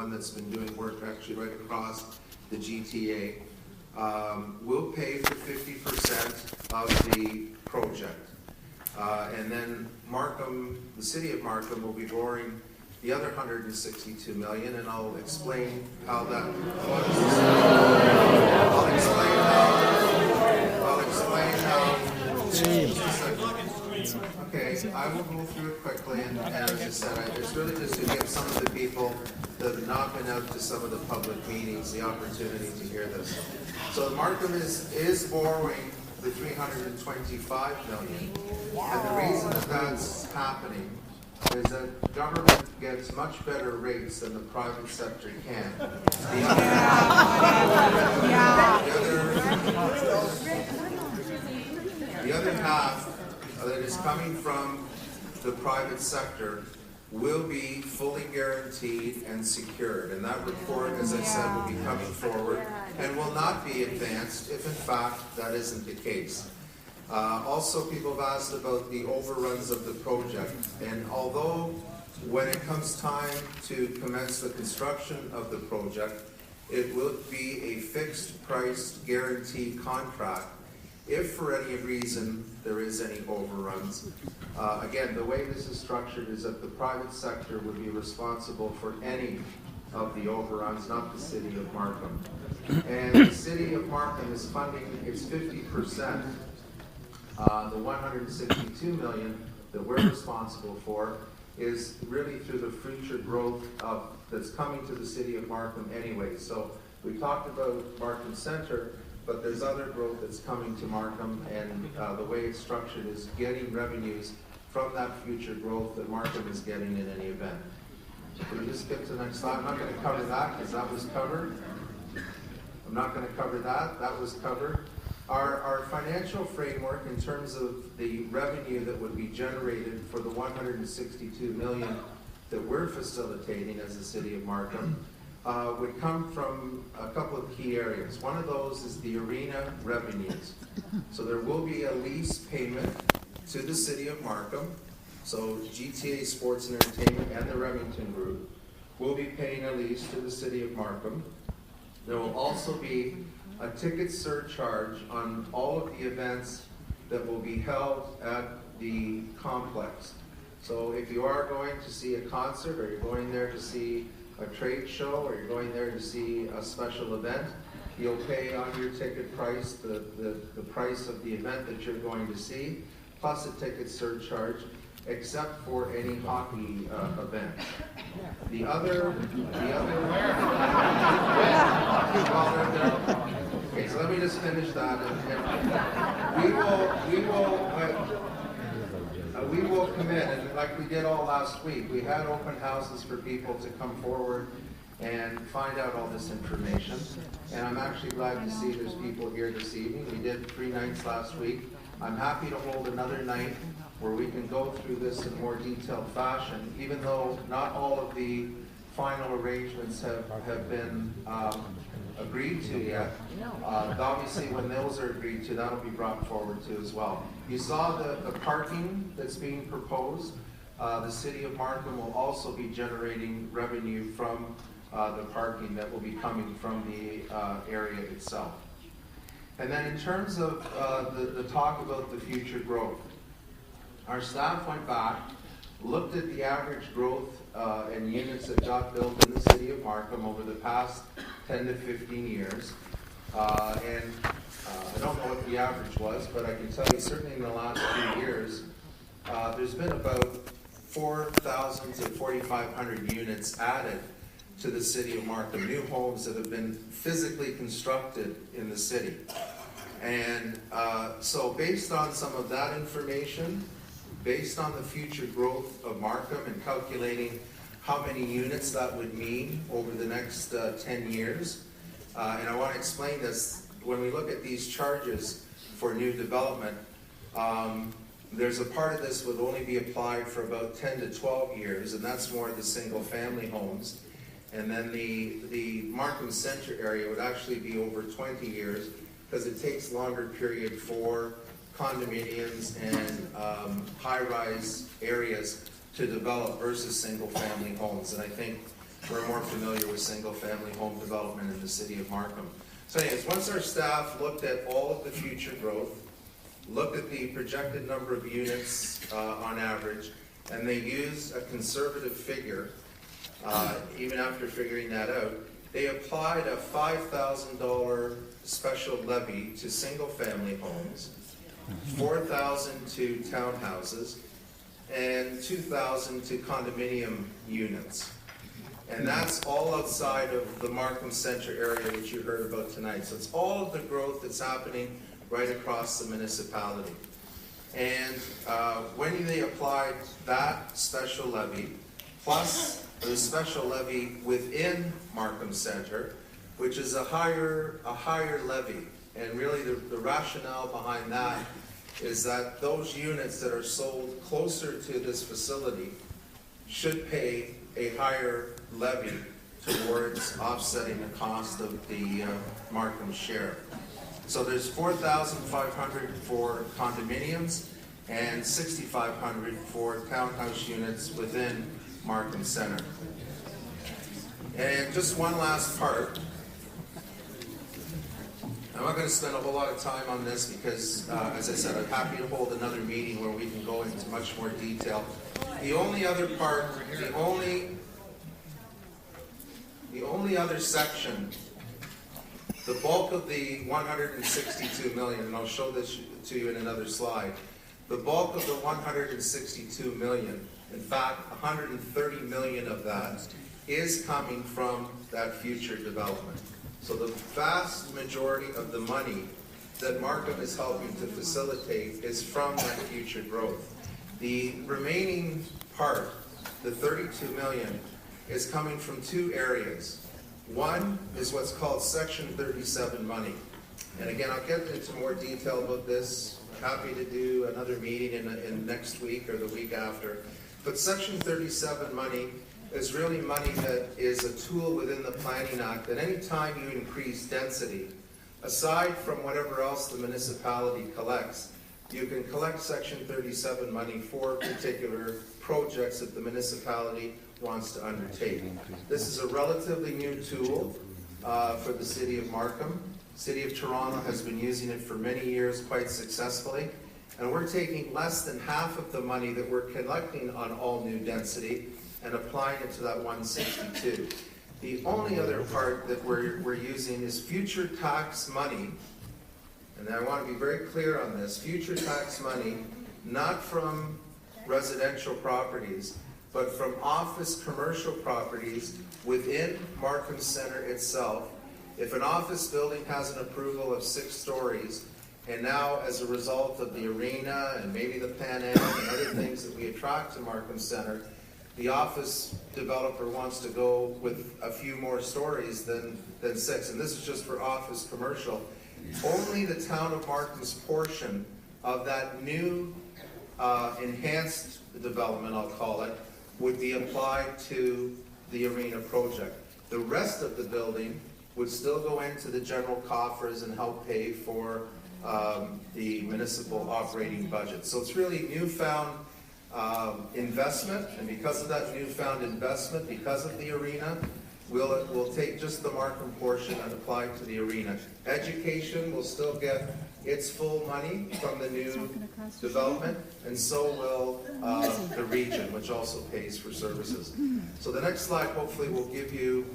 one that's been doing work actually right across the GTA, will pay for 50% of the project. And then Markham, the city of Markham, will be borrowing the other 162 million, and I'll explain how that. Okay, I will go through it quickly, and as I said, it's really just to give some of the people that have not been out to some of the public meetings the opportunity to hear this. So Markham is borrowing the 325 million, and the reason that that's happening is that government gets much better rates than the private sector can. The other half that is coming from the private sector will be fully guaranteed and secured. And that report, as I said, will be coming forward and will not be advanced if in fact that isn't the case. Also, people have asked about the overruns of the project. And although when it comes time to commence the construction of the project, it will be a fixed price guarantee contract if for any reason there is any overruns. Again, the way this is structured is that the private sector would be responsible for any of the overruns, not the city of Markham. And the city of Markham is funding its 50%. The 162 million that we're responsible for is really through the future growth that's coming to the city of Markham anyway. So we talked about Markham Centre, but there's other growth that's coming to Markham, and the way it's structured is getting revenues from that future growth that Markham is getting in any event. Can we just get to the next slide? I'm not going to cover that because that was covered. I'm not going to cover that. That was covered. Our financial framework in terms of the revenue that would be generated for the 162 million that we're facilitating as the city of Markham would come from a couple of key areas. One of those is the arena revenues. So there will be a lease payment to the city of Markham. So GTA Sports and Entertainment and the Remington Group will be paying a lease to the city of Markham. There will also be a ticket surcharge on all of the events that will be held at the complex. So if you are going to see a concert, or you're going there to see a trade show, or you're going there to see a special event, you'll pay on your ticket price the price of the event that you're going to see, plus a ticket surcharge, except for any hockey event. The other okay, so let me just finish that, and we will commit, and like we did all last week, we had open houses for people to come forward and find out all this information. And I'm actually glad to see there's people here this evening. We did 3 nights last week. I'm happy to hold another night where we can go through this in more detailed fashion, even though not all of the final arrangements have been agreed to yet. Obviously, when those are agreed to, that'll be brought forward too as well. You saw the parking that's being proposed. The city of Markham will also be generating revenue from the parking that will be coming from the area itself. And then in terms of the talk about the future growth, our staff went back, looked at the average growth and units that got built in the city of Markham over the past 10 to 15 years. And I don't know what the average was, but I can tell you certainly in the last few years, there's been about 4,000 to 4,500 units added to the city of Markham, new homes that have been physically constructed in the city. And so based on some of that information, based on the future growth of Markham and calculating how many units that would mean over the next 10 years, and I want to explain this, when we look at these charges for new development, there's a part of this would only be applied for about 10 to 12 years, and that's more the single family homes. And then the Markham Centre area would actually be over 20 years, because it takes longer period for condominiums and high-rise areas to develop versus single-family homes. And I think we're more familiar with single-family home development in the city of Markham. So anyways, once our staff looked at all of the future growth, looked at the projected number of units on average, and they used a conservative figure, even after figuring that out, they applied a $5,000 special levy to single-family homes, $4,000 to townhouses, and $2,000 to condominium units. And that's all outside of the Markham Centre area, which you heard about tonight. So it's all of the growth that's happening right across the municipality. And when they applied that special levy, plus the special levy within Markham Centre, which is a higher levy, and really the rationale behind that is that those units that are sold closer to this facility should pay a higher levy towards offsetting the cost of the Markham share. So there's $4,500 for condominiums and $6,500 for townhouse units within Markham Centre. And just one last part. I'm not going to spend a whole lot of time on this because, as I said, I'm happy to hold another meeting where we can go into much more detail. The only other part, the only other section, the bulk of the $162 million, and I'll show this to you in another slide, the bulk of the $162 million, in fact, $130 million of that is coming from that future development. So the vast majority of the money that Markham is helping to facilitate is from that future growth. The remaining part, the $32 million, is coming from two areas. One is what's called Section 37 money. And again, I'll get into more detail about this. I'm happy to do another meeting in next week or the week after. But Section 37 money is really money that is a tool within the Planning Act that any time you increase density, aside from whatever else the municipality collects, you can collect Section 37 money for particular projects that the municipality wants to undertake. This is a relatively new tool for the City of Markham. City of Toronto has been using it for many years quite successfully, and we're taking less than half of the money that we're collecting on all new density and applying it to that 162. The only other part that we're using is future tax money, and I want to be very clear on this, future tax money, not from residential properties, but from office commercial properties within Markham Centre itself. If an office building has an approval of 6 stories, and now as a result of the arena and maybe the Pan Am and other things that we attract to Markham Centre, the office developer wants to go with a few more stories than 6, and this is just for office commercial. Only the town of Markham's portion of that new enhanced development, I'll call it, would be applied to the arena project. The rest of the building would still go into the general coffers and help pay for the municipal operating budget. So it's really newfound investment, and because of that newfound investment, because of the arena, we'll take just the Markham portion and apply it to the arena. Education will still get its full money from the new development, and so will the region, which also pays for services. So the next slide hopefully will give you,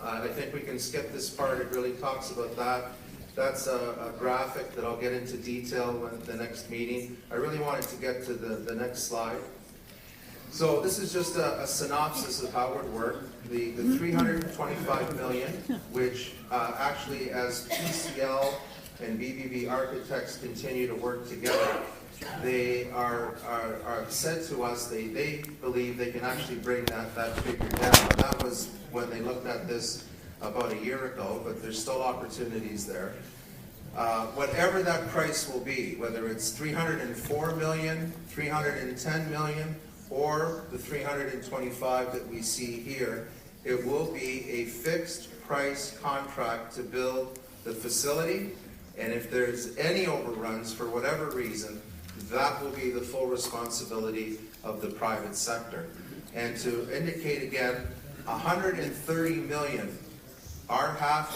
I think we can skip this part, it really talks about that. That's a graphic that I'll get into detail when the next meeting. I really wanted to get to the next slide. So this is just a synopsis of how it would work. The $325 million, which actually as PCL and BBB Architects continue to work together, they are said to us, they believe they can actually bring that figure down. And that was when they looked at this about a year ago, but there's still opportunities there. Whatever that price will be, whether it's $304 million, $310 million, or the $325 that we see here, it will be a fixed price contract to build the facility, and if there's any overruns for whatever reason, that will be the full responsibility of the private sector. And to indicate again, 130 million, our half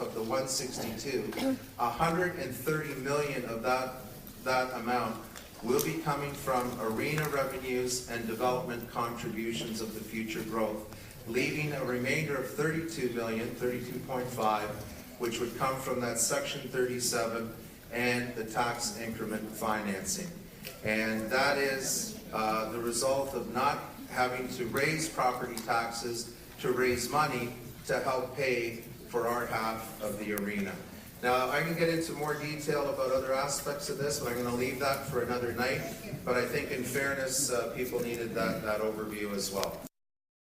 of the 162, 130 million of that amount will be coming from arena revenues and development contributions of the future growth, leaving a remainder of 32 million, 32.5, which would come from that Section 37 and the tax increment financing. And that is the result of not having to raise property taxes to raise money to help pay for our half of the arena. Now, I can get into more detail about other aspects of this, but I'm going to leave that for another night. But I think in fairness, people needed that overview as well.